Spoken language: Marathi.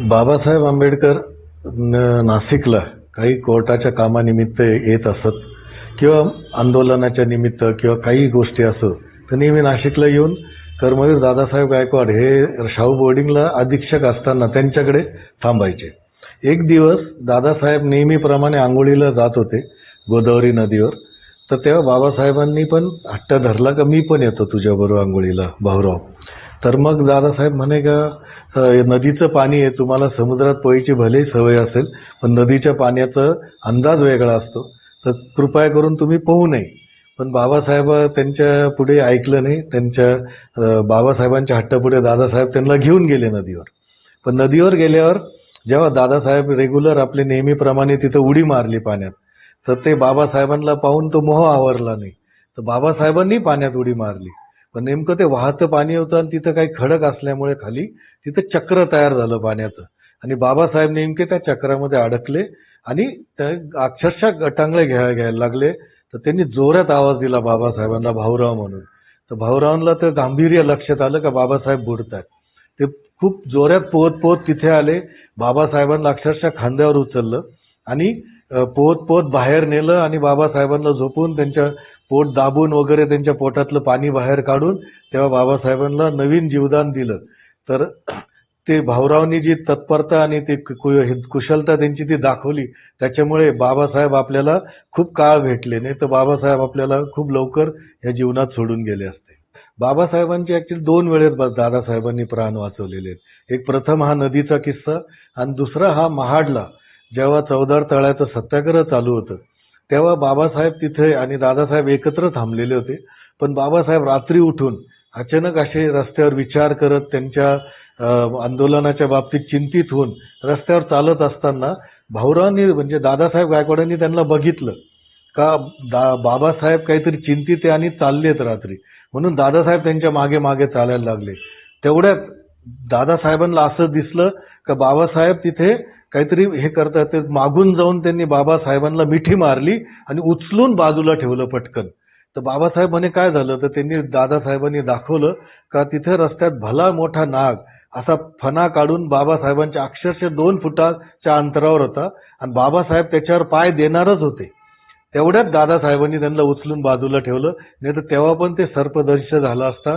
बाबासाहेब आंबेडकर नाशिकला काही कोर्टाच्या कामानिमित्त येत असत किंवा आंदोलनाच्या निमित्त किंवा काही गोष्टी असो तर नेहमी नाशिकला येऊन कर्मवीर दादासाहेब गायकवाड हे शाहू बोर्डिंगला अधीक्षक असताना त्यांच्याकडे थांबायचे. एक दिवस दादासाहेब नेहमीप्रमाणे आंघोळीला जात होते गोदावरी नदीवर. तर तेव्हा बाबासाहेबांनी पण हट्ट धरला का मी पण येतो तुझ्याबरोबर आंघोळीला भाऊराव. तर मग दादासाहेब म्हणे का नदीचं पाणी आहे, तुम्हाला समुद्रात पोहायची भले सवय असेल पण नदीच्या पाण्याचा अंदाज वेगळा असतो, तर कृपया करून तुम्ही पोहू नये. पण बाबासाहेब त्यांच्या पुढे ऐकलं नाही. त्यांच्या बाबासाहेबांच्या हट्टापुढे दादासाहेब त्यांना घेऊन गेले नदीवर. पण नदीवर गेल्यावर जेव्हा दादासाहेब रेग्युलर आपले नेहमीप्रमाणे तिथं उडी मारली पाण्यात, तर ते बाबासाहेबांना पाहून तो मोह आवरला नाही. तर बाबासाहेबांनी पाण्यात उडी मारली. पण नेमकं ते वाहतं पाणी होतं आणि तिथं काही खडक असल्यामुळे खाली तिथं चक्र तयार झालं पाण्याचं आणि बाबासाहेब नेमके त्या चक्रामध्ये अडकले आणि त्या अक्षरशः गटांगळे घ्यायला लागले. तर त्यांनी जोरात आवाज दिला बाबासाहेबांना भाऊराव म्हणून. तर भाऊरावांना तर गांभीर्य लक्षात आलं का बाबासाहेब बुडतात. ते खूप जोरात पोहत पोहत तिथे आले. बाबासाहेबांना अक्षरशः खांद्यावर उचललं आणि पोहत पोहत बाहेर नेलं आणि बाबासाहेबांना झोपून त्यांच्या पोट दाबून वगैरे त्यांच्या पोटातलं पाणी बाहेर काढून तेव्हा बाबासाहेबांना नवीन जीवदान दिलं. तर ते भाऊरावांनी जी तत्परता आणि ती कुशलता त्यांची ती दाखवली, त्याच्यामुळे बाबासाहेब आपल्याला खूप काळ भेटले. नाही तर बाबासाहेब आपल्याला खूप लवकर या जीवनात सोडून गेले असते. बाबासाहेबांचे ऍक्च्युली 2 वेळेस दादासाहेबांनी प्राण वाचवलेले आहेत. एक प्रथम हा नदीचा किस्सा आणि दुसरा हा महाडला जेव्हा चौदार तळ्याचं सत्याग्रह चालू होतं तेव्हा बाबासाहेब तिथे आणि दादासाहेब एकत्र थांबलेले होते. पण बाबासाहेब रात्री उठून अचानक असे रस्त्यावर विचार करत त्यांच्या आंदोलनाच्या बाबतीत चिंतित होऊन रस्त्यावर चालत असताना भाऊरावांनी म्हणजे दादासाहेब गायकवाडांनी त्यांना बघितलं का बाबासाहेब काहीतरी चिंतित आहे आणि चाललेत रात्री, म्हणून दादासाहेब त्यांच्या मागे मागे चालायला लागले. तेवढ्यात दादासाहेबांना असं दिसलं का बाबासाहेब तिथे काहीतरी हे करतात. ते मागून जाऊन त्यांनी बाबासाहेबांना मिठी मारली आणि उचलून बाजूला ठेवलं पटकन. तर बाबासाहेब म्हणे काय झालं, तर त्यांनी दादासाहेबांनी दाखवलं का तिथे रस्त्यात भला मोठा नाग असा फणा काढून बाबासाहेबांच्या अक्षरशः 2 फुटाच्या अंतरावर होता आणि बाबासाहेब त्याच्यावर पाय देणारच होते. तेवढ्यात दादासाहेबांनी त्यांना उचलून बाजूला ठेवलं, नाही तर तेव्हा पण ते सर्पदंश झाला असता.